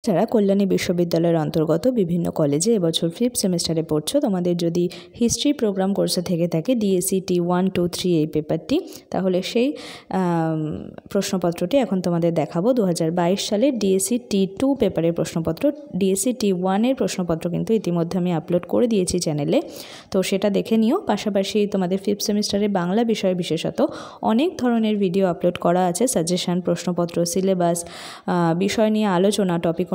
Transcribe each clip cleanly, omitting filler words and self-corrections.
যারা কল্যাণী বিশ্ববিদ্যালয়ের অন্তর্গত বিভিন্ন কলেজে এবছর 5th সেমিস্টারে পড়ছো, তোমাদের যদি হিস্ট্রি প্রোগ্রাম কোর্সে থেকে থাকে ডিএসসি T1, 2, 3 এই পেপারটি, তাহলে সেই প্রশ্নপত্রটি এখন তোমাদের দেখাবো। 2022 সালের ডিএসসি T2 পেপারের প্রশ্নপত্র। ডিএসসি T1 এর প্রশ্নপত্র কিন্তু ইতিমধ্যে আমি আপলোড করে দিয়েছি চ্যানেলে, তো সেটা দেখে নিও। পাশাপাশি তোমাদের 5th সেমিস্টারে বাংলা বিষয়ে বিশেষত অনেক ধরনের ভিডিও আপলোড করা আছে, সাজেশন, প্রশ্নপত্র, সিলেবাস, বিষয় নিয়ে আলোচনা, টপিক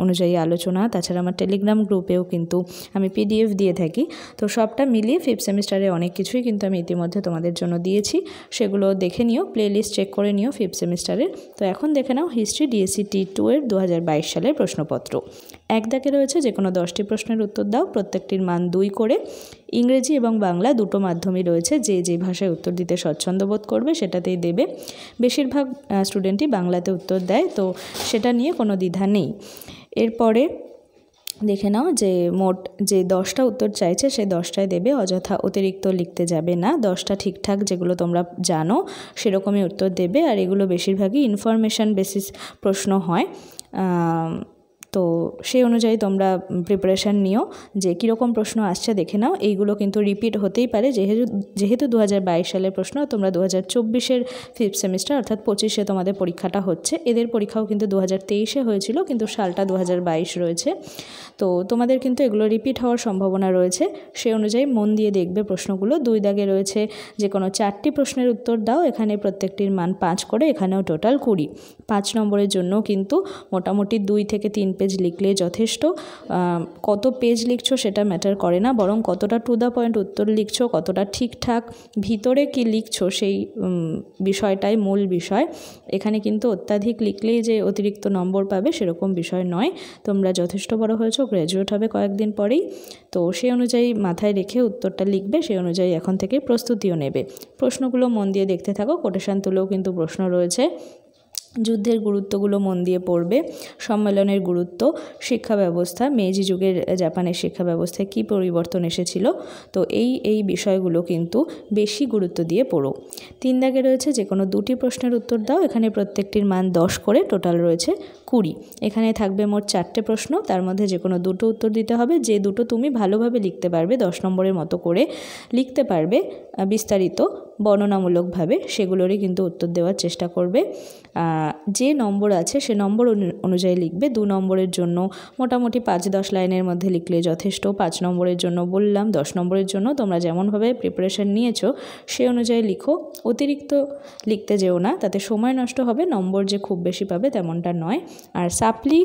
অনুযায়ী আলোচনা। তাছাড়া আমার টেলিগ্রাম গ্রুপেও কিন্তু আমি PDF দিয়ে থাকি। তো সবটা মিলিয়ে 5th সেমিস্টারে অনেক কিছুই কিন্তু আমি ইতিমধ্যে তোমাদের জন্য দিয়েছি, সেগুলো দেখে নিও, প্লেলিস্ট চেক করে নিও 5th সেমিস্টারের। তো এখন দেখে নাও হিস্ট্রি ডিএসসি T2 এর 2022 সালের প্রশ্নপত্র। এক দাগে রয়েছে যে কোনো 10টি প্রশ্নের উত্তর দাও, প্রত্যেকটির মান 2 করে। ইংরেজি এবং বাংলা দুটো মাধ্যমই রয়েছে, যে ভাষায় উত্তর দিতে স্বচ্ছন্দ বোধ করবে সেটাতেই দেবে। বেশিরভাগ স্টুডেন্টই বাংলাতে উত্তর দেয়, তো সেটা নিয়ে কোনো দ্বিধা নেই। এরপরে দেখে নাও যে মোট যে 10টা উত্তর চাইছে সে 10টাই দেবে, অযথা অতিরিক্ত লিখতে যাবে না। 10টা ঠিকঠাক যেগুলো তোমরা জানো সেরকমই উত্তর দেবে, আর এগুলো বেশিরভাগই ইনফরমেশান বেসিস প্রশ্ন হয়। তো সেই অনুযায়ী তোমরা প্রিপারেশান নিও যে কীরকম প্রশ্ন আসছে দেখে নাও। এইগুলো কিন্তু রিপিট হতেই পারে, যেহেতু 2022 সালের প্রশ্ন, তোমরা 2024-এর 5th সেমিস্টার অর্থাৎ 25-এ তোমাদের পরীক্ষাটা হচ্ছে। এদের পরীক্ষাও কিন্তু 2023-এ হয়েছিল, কিন্তু সালটা 2022 রয়েছে। তো তোমাদের কিন্তু এগুলো রিপিট হওয়ার সম্ভাবনা রয়েছে, সেই অনুযায়ী মন দিয়ে দেখবে প্রশ্নগুলো। 2 দাগে রয়েছে যে কোনো 4টি প্রশ্নের উত্তর দাও, এখানে প্রত্যেকটির মান 5 করে, এখানেও টোটাল 20। 5 নম্বরের জন্য কিন্তু মোটামুটি 2 থেকে 3 পেজ লিখলে যথেষ্ট। কত পেজ লিখছো সেটা ম্যাটার করে না, বরং কতটা টু দ্য পয়েন্ট উত্তর লিখছো, কতটা ঠিকঠাক ভিতরে কি লিখছো সেই বিষয়টাই মূল বিষয়। এখানে কিন্তু অত্যাধিক লিখলেই যে অতিরিক্ত নম্বর পাবে সেরকম বিষয় নয়। তোমরা যথেষ্ট বড় হয়েছো, গ্র্যাজুয়েট হবে কয়েকদিন পরেই, তো সেই অনুযায়ী মাথায় রেখে উত্তরটা লিখবে, সেই অনুযায়ী এখন থেকে প্রস্তুতিও নেবে। প্রশ্নগুলো মন দিয়ে দেখতে থাকো, কোটেশন তুলেও কিন্তু প্রশ্ন রয়েছে। যুদ্ধের গুরুত্বগুলো মন দিয়ে পড়বে, সম্মেলনের গুরুত্ব, শিক্ষা ব্যবস্থা, মেইজি যুগের জাপানের শিক্ষা ব্যবস্থায় কী পরিবর্তন এসেছিল, তো এই বিষয়গুলো কিন্তু বেশি গুরুত্ব দিয়ে পড়ো। 3 দাগে রয়েছে যে কোনো 2টি প্রশ্নের উত্তর দাও, এখানে প্রত্যেকটির মান 10 করে, টোটাল রয়েছে 20। এখানে থাকবে মোট 4টে প্রশ্ন, তার মধ্যে যে কোনো 2টো উত্তর দিতে হবে। যে দুটো তুমি ভালোভাবে লিখতে পারবে, 10 নম্বরের মতো করে লিখতে পারবে বিস্তারিত বর্ণনামূলকভাবে, সেগুলোরই কিন্তু উত্তর দেওয়ার চেষ্টা করবে। যে নম্বর আছে সে নম্বর অনুযায়ী লিখবে। 2 নম্বরের জন্য মোটামুটি 5-10 লাইনের মধ্যে লিখলে যথেষ্ট। 5 নম্বরের জন্য বললাম, 10 নম্বরের জন্য তোমরা যেমনভাবে প্রিপারেশান নিয়েছো সে অনুযায়ী লিখো। অতিরিক্ত লিখতে যেও না, তাতে সময় নষ্ট হবে, নম্বর যে খুব বেশি পাবে তেমনটা নয়। আর সাপ্লি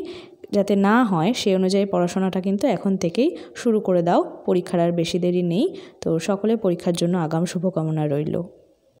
যাতে না হয় সে অনুযায়ী পড়াশোনাটা কিন্তু এখন থেকেই শুরু করে দাও, পরীক্ষার আর বেশি দেরি নেই। তো সকলে পরীক্ষার জন্য আগাম শুভকামনা রইল।